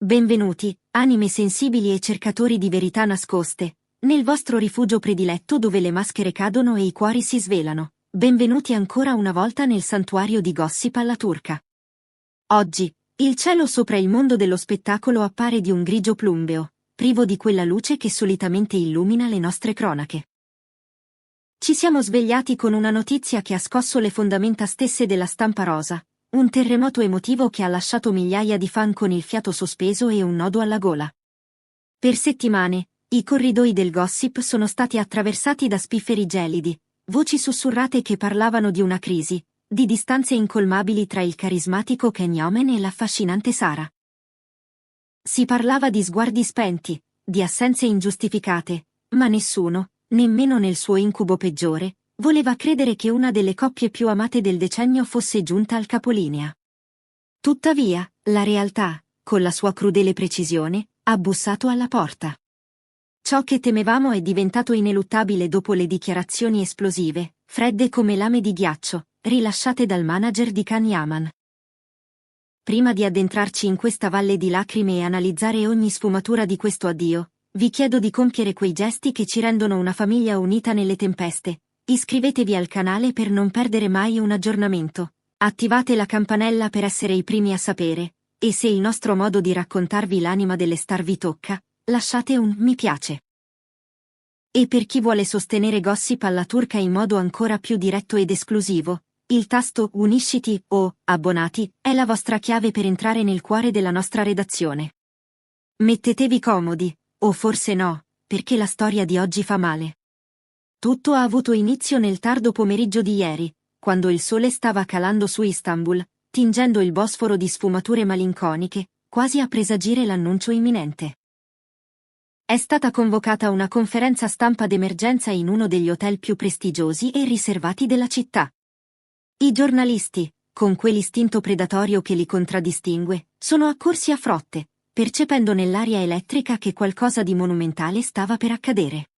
Benvenuti, anime sensibili e cercatori di verità nascoste, nel vostro rifugio prediletto dove le maschere cadono e i cuori si svelano. Benvenuti ancora una volta nel santuario di Gossip alla turca. Oggi, il cielo sopra il mondo dello spettacolo appare di un grigio plumbeo, privo di quella luce che solitamente illumina le nostre cronache. Ci siamo svegliati con una notizia che ha scosso le fondamenta stesse della stampa rosa. Un terremoto emotivo che ha lasciato migliaia di fan con il fiato sospeso e un nodo alla gola. Per settimane, i corridoi del gossip sono stati attraversati da spifferi gelidi, voci sussurrate che parlavano di una crisi, di distanze incolmabili tra il carismatico Ken Omen e l'affascinante Sara. Si parlava di sguardi spenti, di assenze ingiustificate, ma nessuno, nemmeno nel suo incubo peggiore, voleva credere che una delle coppie più amate del decennio fosse giunta al capolinea. Tuttavia, la realtà, con la sua crudele precisione, ha bussato alla porta. Ciò che temevamo è diventato ineluttabile dopo le dichiarazioni esplosive, fredde come lame di ghiaccio, rilasciate dal manager di Can Yaman. Prima di addentrarci in questa valle di lacrime e analizzare ogni sfumatura di questo addio, vi chiedo di compiere quei gesti che ci rendono una famiglia unita nelle tempeste. Iscrivetevi al canale per non perdere mai un aggiornamento, attivate la campanella per essere i primi a sapere, e se il nostro modo di raccontarvi l'anima delle star vi tocca, lasciate un mi piace. E per chi vuole sostenere Gossip alla turca in modo ancora più diretto ed esclusivo, il tasto Unisciti o Abbonati è la vostra chiave per entrare nel cuore della nostra redazione. Mettetevi comodi, o forse no, perché la storia di oggi fa male. Tutto ha avuto inizio nel tardo pomeriggio di ieri, quando il sole stava calando su Istanbul, tingendo il Bosforo di sfumature malinconiche, quasi a presagire l'annuncio imminente. È stata convocata una conferenza stampa d'emergenza in uno degli hotel più prestigiosi e riservati della città. I giornalisti, con quell'istinto predatorio che li contraddistingue, sono accorsi a frotte, percependo nell'aria elettrica che qualcosa di monumentale stava per accadere.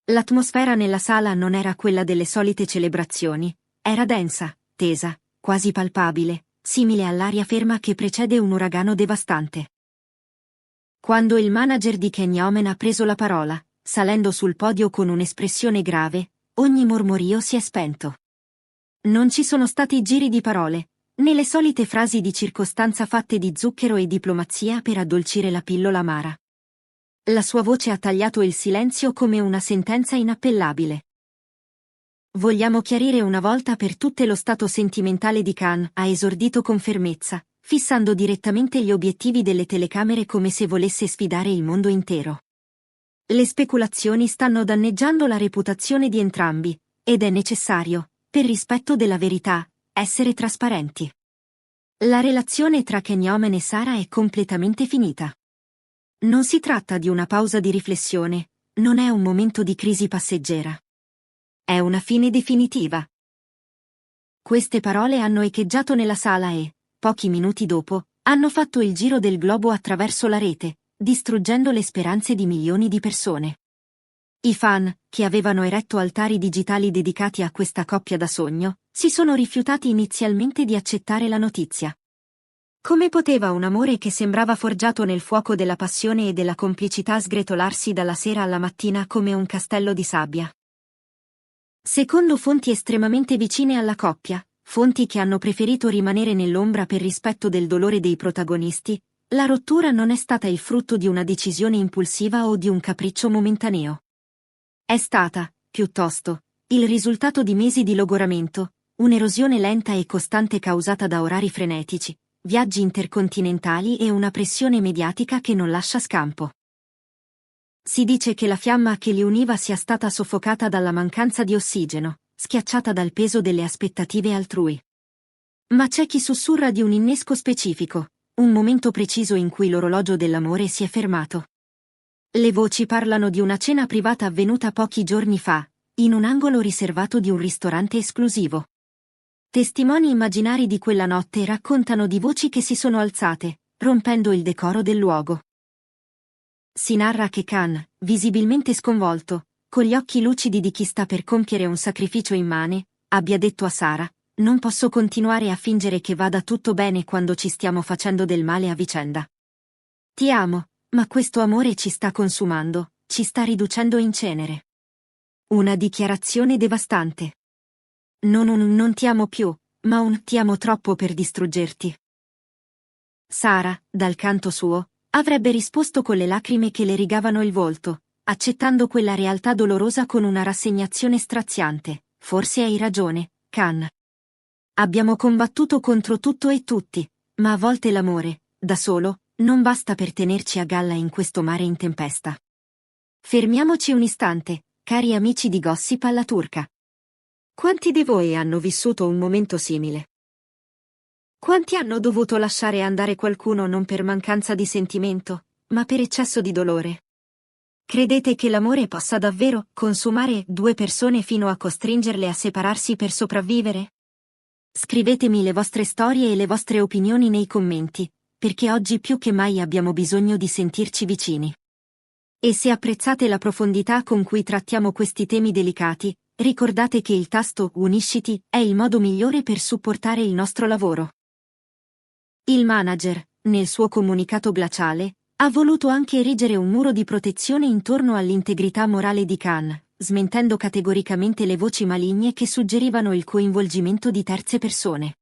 L'atmosfera nella sala non era quella delle solite celebrazioni, era densa, tesa, quasi palpabile, simile all'aria ferma che precede un uragano devastante. Quando il manager di Ken Omen ha preso la parola, salendo sul podio con un'espressione grave, ogni mormorio si è spento. Non ci sono stati giri di parole, né le solite frasi di circostanza fatte di zucchero e diplomazia per addolcire la pillola amara. La sua voce ha tagliato il silenzio come una sentenza inappellabile. Vogliamo chiarire una volta per tutte lo stato sentimentale di Khan, ha esordito con fermezza, fissando direttamente gli obiettivi delle telecamere come se volesse sfidare il mondo intero. Le speculazioni stanno danneggiando la reputazione di entrambi, ed è necessario, per rispetto della verità, essere trasparenti. La relazione tra Ken Omen e Sara è completamente finita. Non si tratta di una pausa di riflessione, non è un momento di crisi passeggera. È una fine definitiva. Queste parole hanno echeggiato nella sala e, pochi minuti dopo, hanno fatto il giro del globo attraverso la rete, distruggendo le speranze di milioni di persone. I fan, che avevano eretto altari digitali dedicati a questa coppia da sogno, si sono rifiutati inizialmente di accettare la notizia. Come poteva un amore che sembrava forgiato nel fuoco della passione e della complicità sgretolarsi dalla sera alla mattina come un castello di sabbia? Secondo fonti estremamente vicine alla coppia, fonti che hanno preferito rimanere nell'ombra per rispetto del dolore dei protagonisti, la rottura non è stata il frutto di una decisione impulsiva o di un capriccio momentaneo. È stata, piuttosto, il risultato di mesi di logoramento, un'erosione lenta e costante causata da orari frenetici, viaggi intercontinentali e una pressione mediatica che non lascia scampo. Si dice che la fiamma che li univa sia stata soffocata dalla mancanza di ossigeno, schiacciata dal peso delle aspettative altrui. Ma c'è chi sussurra di un innesco specifico, un momento preciso in cui l'orologio dell'amore si è fermato. Le voci parlano di una cena privata avvenuta pochi giorni fa, in un angolo riservato di un ristorante esclusivo. Testimoni immaginari di quella notte raccontano di voci che si sono alzate, rompendo il decoro del luogo. Si narra che Khan, visibilmente sconvolto, con gli occhi lucidi di chi sta per compiere un sacrificio immane, abbia detto a Sara: «Non posso continuare a fingere che vada tutto bene quando ci stiamo facendo del male a vicenda». Ti amo, ma questo amore ci sta consumando, ci sta riducendo in cenere. Una dichiarazione devastante. Non un non ti amo più, ma un ti amo troppo per distruggerti. Sara, dal canto suo, avrebbe risposto con le lacrime che le rigavano il volto, accettando quella realtà dolorosa con una rassegnazione straziante. Forse hai ragione, Khan. Abbiamo combattuto contro tutto e tutti, ma a volte l'amore, da solo, non basta per tenerci a galla in questo mare in tempesta. Fermiamoci un istante, cari amici di Gossip alla turca. Quanti di voi hanno vissuto un momento simile? Quanti hanno dovuto lasciare andare qualcuno non per mancanza di sentimento, ma per eccesso di dolore? Credete che l'amore possa davvero consumare due persone fino a costringerle a separarsi per sopravvivere? Scrivetemi le vostre storie e le vostre opinioni nei commenti, perché oggi più che mai abbiamo bisogno di sentirci vicini. E se apprezzate la profondità con cui trattiamo questi temi delicati, ricordate che il tasto Unisciti è il modo migliore per supportare il nostro lavoro. Il manager, nel suo comunicato glaciale, ha voluto anche erigere un muro di protezione intorno all'integrità morale di Khan, smentendo categoricamente le voci maligne che suggerivano il coinvolgimento di terze persone.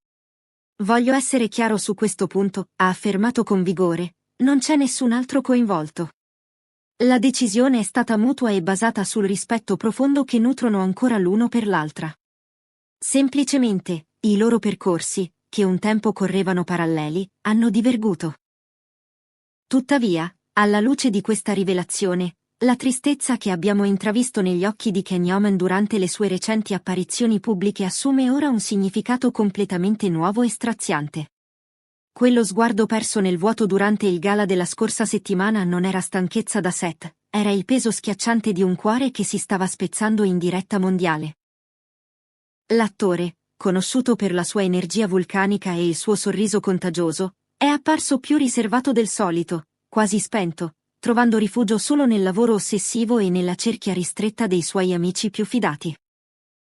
Voglio essere chiaro su questo punto, ha affermato con vigore, non c'è nessun altro coinvolto. La decisione è stata mutua e basata sul rispetto profondo che nutrono ancora l'uno per l'altra. Semplicemente, i loro percorsi, che un tempo correvano paralleli, hanno diverguto. Tuttavia, alla luce di questa rivelazione, la tristezza che abbiamo intravisto negli occhi di Ken Yeoman durante le sue recenti apparizioni pubbliche assume ora un significato completamente nuovo e straziante. Quello sguardo perso nel vuoto durante il gala della scorsa settimana non era stanchezza da set, era il peso schiacciante di un cuore che si stava spezzando in diretta mondiale. L'attore, conosciuto per la sua energia vulcanica e il suo sorriso contagioso, è apparso più riservato del solito, quasi spento, trovando rifugio solo nel lavoro ossessivo e nella cerchia ristretta dei suoi amici più fidati.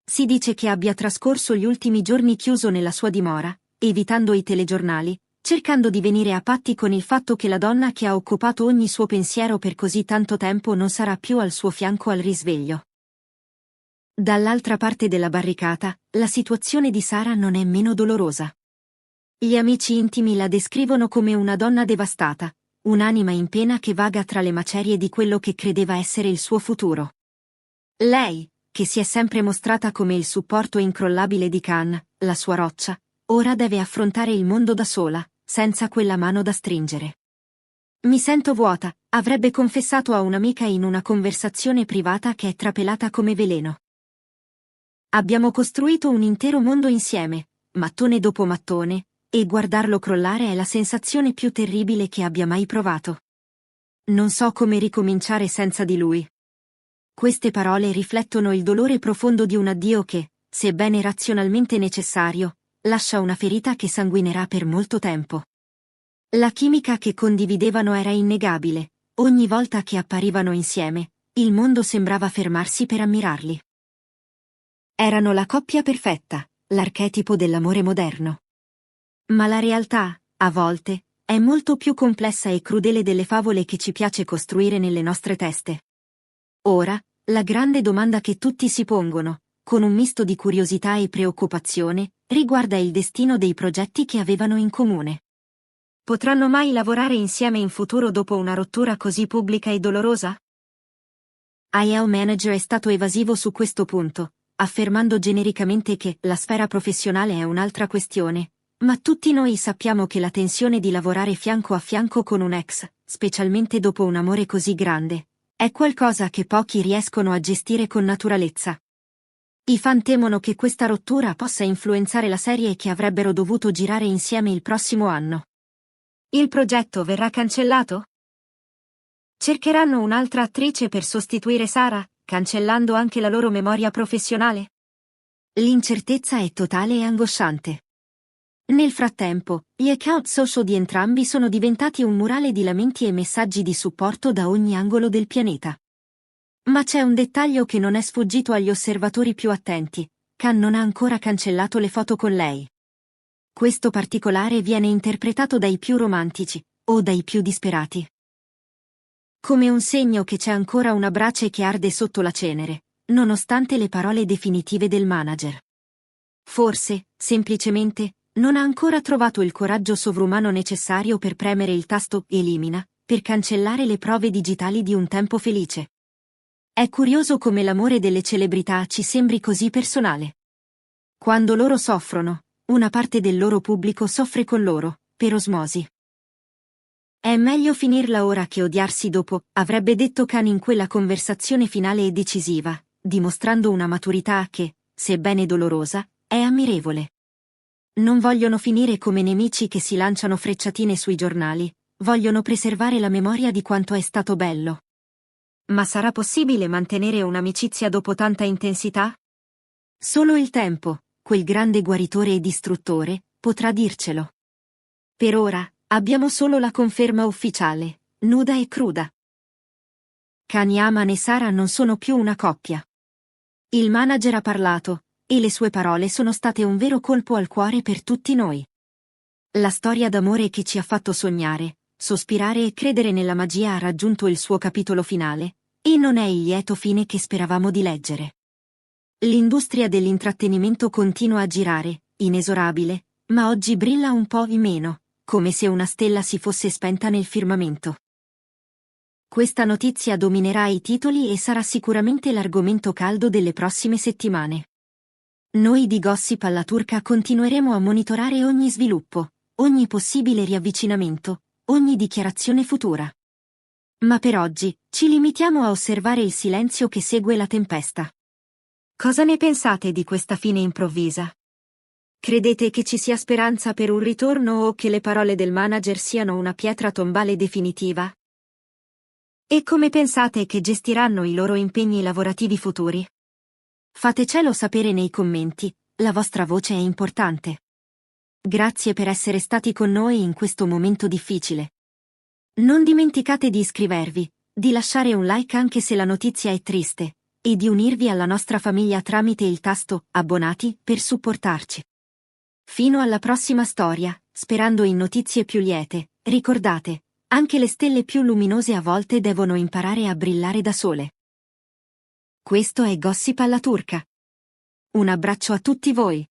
Si dice che abbia trascorso gli ultimi giorni chiuso nella sua dimora, evitando i telegiornali, cercando di venire a patti con il fatto che la donna che ha occupato ogni suo pensiero per così tanto tempo non sarà più al suo fianco al risveglio. Dall'altra parte della barricata, la situazione di Sara non è meno dolorosa. Gli amici intimi la descrivono come una donna devastata, un'anima in pena che vaga tra le macerie di quello che credeva essere il suo futuro. Lei, che si è sempre mostrata come il supporto incrollabile di Khan, la sua roccia, ora deve affrontare il mondo da sola, senza quella mano da stringere. Mi sento vuota, avrebbe confessato a un'amica in una conversazione privata che è trapelata come veleno. Abbiamo costruito un intero mondo insieme, mattone dopo mattone, e guardarlo crollare è la sensazione più terribile che abbia mai provato. Non so come ricominciare senza di lui. Queste parole riflettono il dolore profondo di un addio che, sebbene razionalmente necessario, lascia una ferita che sanguinerà per molto tempo. La chimica che condividevano era innegabile, ogni volta che apparivano insieme, il mondo sembrava fermarsi per ammirarli. Erano la coppia perfetta, l'archetipo dell'amore moderno. Ma la realtà, a volte, è molto più complessa e crudele delle favole che ci piace costruire nelle nostre teste. Ora, la grande domanda che tutti si pongono, con un misto di curiosità e preoccupazione, riguarda il destino dei progetti che avevano in comune. Potranno mai lavorare insieme in futuro dopo una rottura così pubblica e dolorosa? Il manager è stato evasivo su questo punto, affermando genericamente che la sfera professionale è un'altra questione, ma tutti noi sappiamo che la tensione di lavorare fianco a fianco con un ex, specialmente dopo un amore così grande, è qualcosa che pochi riescono a gestire con naturalezza. I fan temono che questa rottura possa influenzare la serie che avrebbero dovuto girare insieme il prossimo anno. Il progetto verrà cancellato? Cercheranno un'altra attrice per sostituire Sara, cancellando anche la loro memoria professionale? L'incertezza è totale e angosciante. Nel frattempo, gli account social di entrambi sono diventati un murale di lamenti e messaggi di supporto da ogni angolo del pianeta. Ma c'è un dettaglio che non è sfuggito agli osservatori più attenti: Khan non ha ancora cancellato le foto con lei. Questo particolare viene interpretato dai più romantici, o dai più disperati. Come un segno che c'è ancora una brace che arde sotto la cenere, nonostante le parole definitive del manager. Forse, semplicemente, non ha ancora trovato il coraggio sovrumano necessario per premere il tasto "Elimina", per cancellare le prove digitali di un tempo felice. È curioso come l'amore delle celebrità ci sembri così personale. Quando loro soffrono, una parte del loro pubblico soffre con loro, per osmosi. È meglio finirla ora che odiarsi dopo, avrebbe detto Khan in quella conversazione finale e decisiva, dimostrando una maturità che, sebbene dolorosa, è ammirevole. Non vogliono finire come nemici che si lanciano frecciatine sui giornali, vogliono preservare la memoria di quanto è stato bello. Ma sarà possibile mantenere un'amicizia dopo tanta intensità? Solo il tempo, quel grande guaritore e distruttore, potrà dircelo. Per ora, abbiamo solo la conferma ufficiale, nuda e cruda. Kanyaman e Sara non sono più una coppia. Il manager ha parlato, e le sue parole sono state un vero colpo al cuore per tutti noi. La storia d'amore che ci ha fatto sognare, sospirare e credere nella magia ha raggiunto il suo capitolo finale, e non è il lieto fine che speravamo di leggere. L'industria dell'intrattenimento continua a girare, inesorabile, ma oggi brilla un po' di meno, come se una stella si fosse spenta nel firmamento. Questa notizia dominerà i titoli e sarà sicuramente l'argomento caldo delle prossime settimane. Noi di Gossip alla Turca continueremo a monitorare ogni sviluppo, ogni possibile riavvicinamento, ogni dichiarazione futura. Ma per oggi, ci limitiamo a osservare il silenzio che segue la tempesta. Cosa ne pensate di questa fine improvvisa? Credete che ci sia speranza per un ritorno o che le parole del manager siano una pietra tombale definitiva? E come pensate che gestiranno i loro impegni lavorativi futuri? Fatecelo sapere nei commenti, la vostra voce è importante. Grazie per essere stati con noi in questo momento difficile. Non dimenticate di iscrivervi, di lasciare un like anche se la notizia è triste, e di unirvi alla nostra famiglia tramite il tasto "Abbonati" per supportarci. Fino alla prossima storia, sperando in notizie più liete, ricordate, anche le stelle più luminose a volte devono imparare a brillare da sole. Questo è Gossip alla Turca. Un abbraccio a tutti voi.